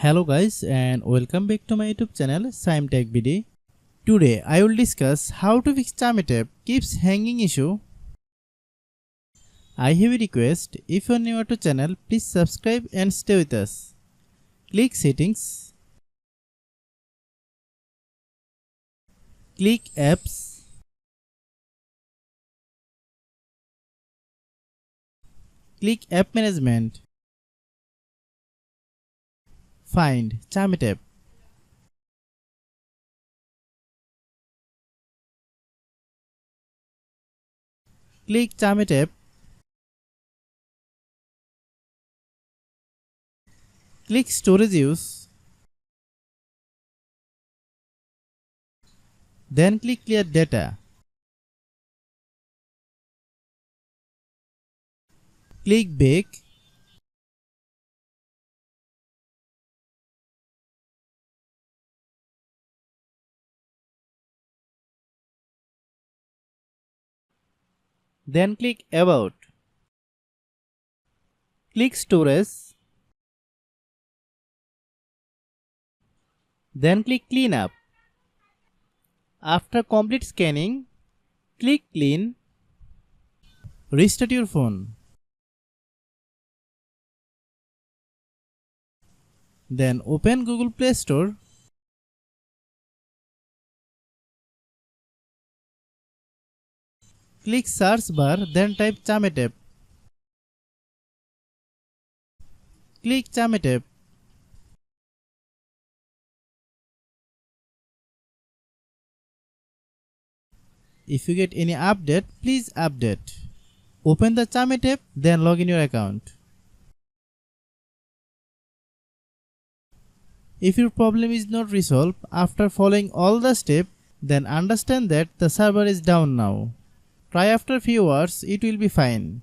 Hello guys and welcome back to my YouTube channel Shaem Tech BD. Today I will discuss how to fix Chamet app keeps hanging issue. I have a request, if you are new to channel please subscribe and stay with us. Click settings. Click apps. Click app management. Find Chamet app. Click Chamet app. Click storage use. Then click clear data. Click back. Then click about. Click storage. Then click clean up. After complete scanning, click clean. Restart your phone. Then open Google Play Store. Click search bar, then type Chamet app. Click Chamet app. If you get any update, please update. Open the Chamet app, then log in your account. If your problem is not resolved after following all the steps, then understand that the server is down now. Try after few hours, it will be fine.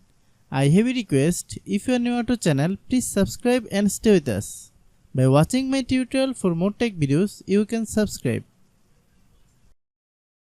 I have a request, if you are new to channel, please subscribe and stay with us. By watching my tutorial for more tech videos, you can subscribe.